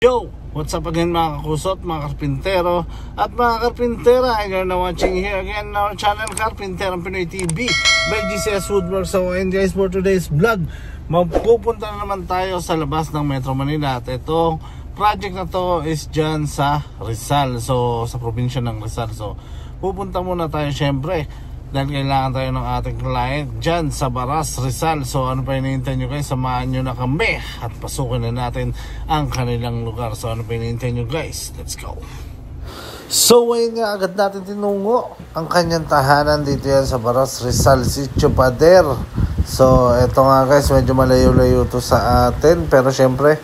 Yo! What's up again mga kakusot, mga karpintero at mga karpintera, and you're now watching here again on our channel Karpinterang Pinoy TV by GCS Woodworks. So and guys, for today's vlog, magpupunta na naman tayo sa labas ng Metro Manila. At itong project na to is dyan sa Rizal, so sa probinsya ng Rizal. So pupunta muna tayo syempre dahil kailangan tayo ng ating client dyan sa Baras, Rizal. So ano pa hinihintay nyo guys, samahan nyo na kami at pasukin na natin ang kanilang lugar. So ano pa hinihintay nyo guys, let's go. So ngayon nga agad natin tinungo ang kanyang tahanan dito yan sa Baras, Rizal, Sitio Pader. So eto nga guys, medyo malayo-layo to sa atin, pero syempre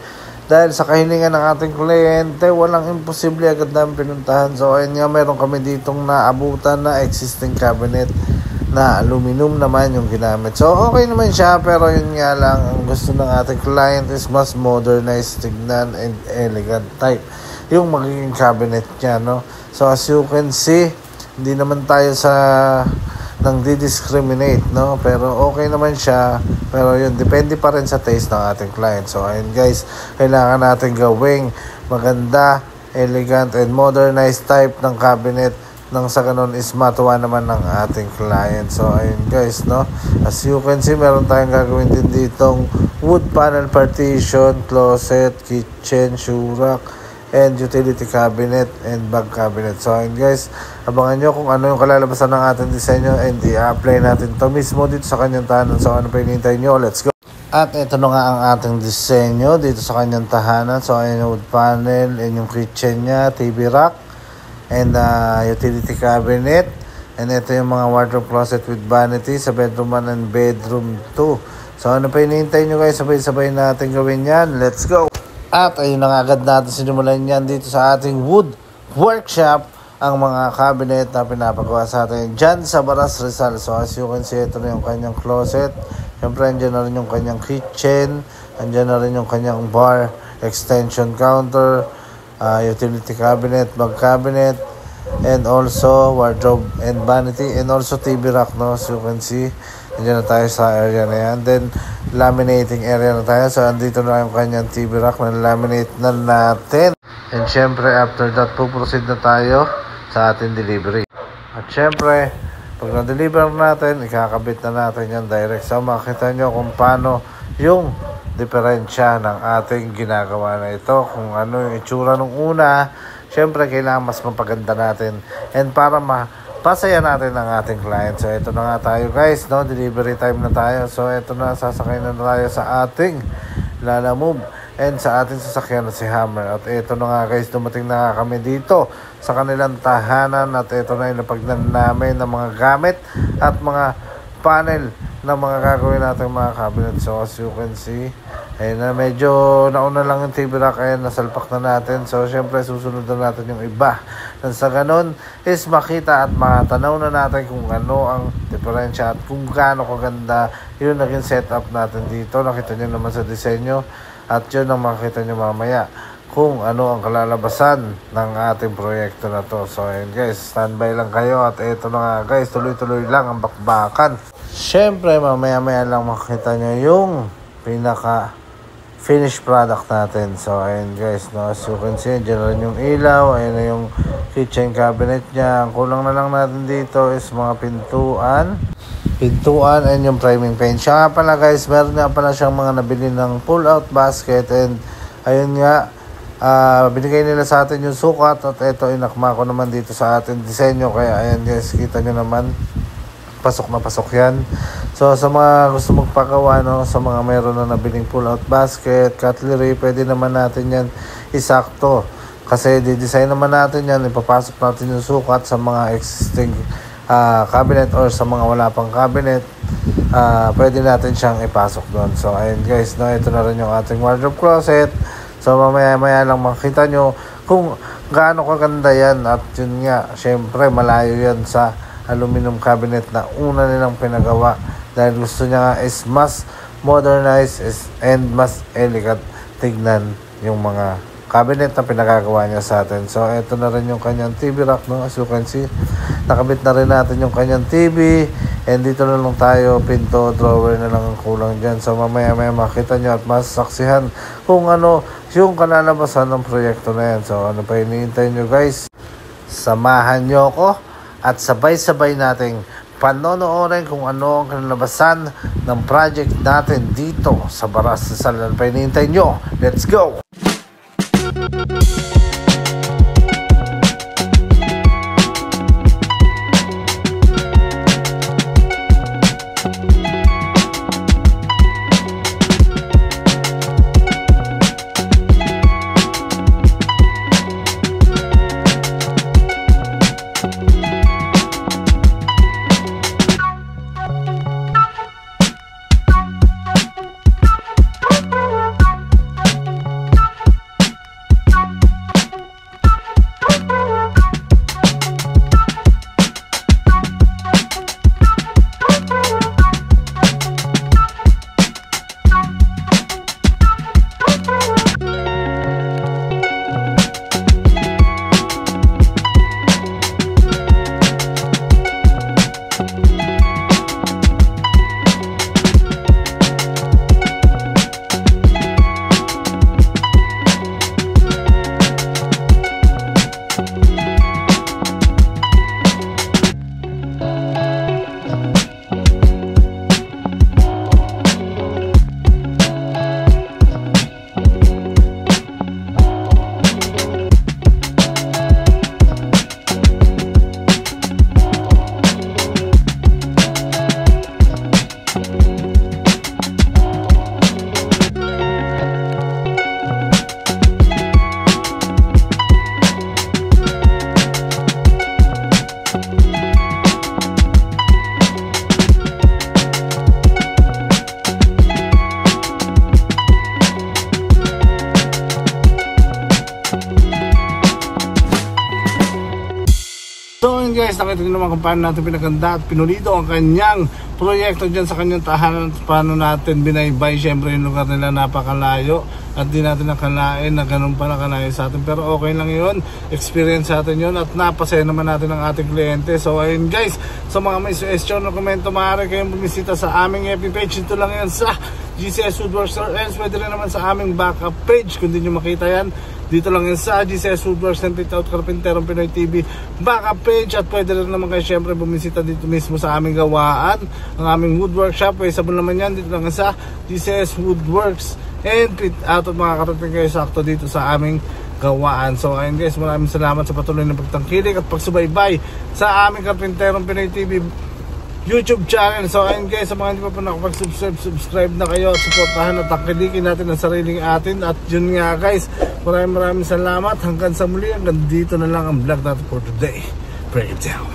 dahil sa kahilingan ng ating kliyente, walang imposible agad namin pinuntahan. So ayun nga, meron kami ditong naabutan na existing cabinet na aluminum naman yung ginamit. So okay naman siya, pero yun nga lang, ang gusto ng ating client is mas modernized, tignan and elegant type yung magiging cabinet niya, no? So as you can see, hindi naman tayo sa nang di-discriminate, no? Pero okay naman siya, pero yun, depende pa rin sa taste ng ating client. So ayun guys, kailangan natin gawing maganda, elegant and modernized type ng cabinet nang sa ganun is matuwa naman ng ating client. So ayun guys, no, as you can see, meron tayong gagawin din ditong wood panel partition, closet, kitchen, shoe rack, and utility cabinet and bag cabinet. So ayun guys, abangan nyo kung ano yung kalalabasan ng ating disenyo and i-apply natin to mismo dito sa kanyang tahanan. So ano pa hinihintay nyo, let's go. At ito na nga ang ating disenyo dito sa kanyang tahanan. So ayun yung wood panel and yung kitchen nya, TV rack and utility cabinet, and ito yung mga wardrobe closet with vanity sa bedroom 1 and bedroom 2. So ano pa hinihintay nyo guys, sabay-sabay natin gawin yan, let's go. At ayun na nga agad natin sinimulan yan dito sa ating wood workshop, ang mga cabinet na pinapagawa sa atin dyan sa Baras, Rizal. So as you can see, ito na yung kanyang closet. Siyempre, andyan na rin yung kanyang kitchen. Andyan na rin yung kanyang bar, extension counter, utility cabinet, bag cabinet, and also wardrobe and vanity, and also TV rack, no? As you can see, andyan na tayo sa area na yan. Then, laminating area na tayo. So, andito na yung kanyang TV rack na laminate na natin. And syempre, after that, puproceed na tayo sa ating delivery. At syempre, pag na-deliver natin, ikakabit na natin yan direct. So, makita nyo kung paano yung diferensya ng ating ginagawa na ito. Kung ano yung itsura nung una, syempre, kailangan mas mapaganda natin. And para pasaya natin ang ating client. So, ito na nga tayo guys, no? Delivery time na tayo. So, ito na, sasakay na tayo sa ating Lalamove and sa ating sasakyan na si Hammer. At ito na nga guys, dumating na kami dito sa kanilang tahanan. At ito na yung napagnan namin ng mga gamit at mga panel na mga gagawin natin mga cabinet. So, as you can see, ayun na, medyo nauna lang yung TV rack, ayun, nasalpak na natin. So, syempre, susunod na natin yung iba. Nang sa ganun, is makita at matanaw na natin kung ano ang diferensya at kung gaano kaganda yung naging setup natin dito. Nakita nyo naman sa disenyo at yun ang makita nyo mamaya kung ano ang kalalabasan ng ating proyekto na to. So, ayun guys, standby lang kayo. At ito na nga guys, tuloy-tuloy lang ang bakbakan. Syempre, mamaya-maya lang makita nyo yung pinaka finished product natin. So, ayun guys, no, as you can see, dyan rin yung ilaw, ayun na yung kitchen cabinet niya. Ang kulang na lang natin dito is mga pintuan and yung priming paint. Siya nga pala guys, meron nga pala siyang mga nabili ng pull-out basket, and ayun nga, binigay nila sa atin yung sukat, at ito inakma ko naman dito sa ating disenyo. Kaya ayan guys, kita nyo naman, pasok na pasok yan. So sa mga gusto magpagawa, no, sa mga meron na nabiling pull-out basket, cutlery, pwede naman natin yan isakto. Kasi di-design naman natin yan, ipapasok natin yung sukat sa mga existing cabinet or sa mga wala pang cabinet. Pwede natin siyang ipasok doon. So ayun guys, no, ito na rin yung ating wardrobe closet. So mamaya-maya lang makita nyo kung gaano kaganda yan. At yun nga, syempre malayo yan sa aluminum cabinet na una nilang pinagawa, dahil gusto niya nga is mas modernized and mas elegant tignan yung mga cabinet na pinagagawa niya sa atin. So ito na rin yung kanyang TV rack, no? As you can see, nakabit na rin natin yung kanyang TV, and dito na lang tayo, pinto, drawer na lang ang kulang dyan. So mamaya makita nyo at masasaksihan kung ano yung kalalabasan ng proyekto na yan. So ano pa hinihintay nyo guys? Samahan nyo ako at sabay-sabay nating panonoorin kung ano ang kalalabasan ng project natin dito sa Baras Rizal. Ano pa hinihintay nyo? Let's go! So yun guys, nakita nyo naman kung paano natin pinaganda at pinulido ang kanyang proyekto dyan sa kanyang tahanan at paano natin binaybay. Siyempre yung lugar nila napakalayo at di natin nakalain na ganun pala kalayo sa atin, pero okay lang yun, experience sa atin yun at napasaya naman natin ang ating kliyente. So ayun guys, sa mga may suggestion na komento, maaari kayong bumisita sa aming FB page. Ito lang yan sa GCS Woodworks, or else pwede rin naman sa aming backup page kung di nyo makita yan. Dito lang yan sa GCS Woodworks and Fit Out Carpinterong Pinoy TV backup page, at pwede rin naman kayo syempre bumisita dito mismo sa aming gawaan, ang aming woodwork shop. Pwede naman yan dito lang sa GCS Woodworks and Fit Out, at makakarating kayo sakto dito sa aming gawaan. So ayun guys, maraming salamat sa patuloy na pagtangkilik at pagsubaybay sa aming Carpinterong Pinoy TV YouTube channel. So ayun guys, sa mga hindi pa nakapag-subscribe, subscribe na kayo at supportahan at tangkilikin natin ang sariling atin. At yun nga guys, maraming salamat. Hanggang sa muli, hanggang dito na lang ang vlog natin for today. Break it down.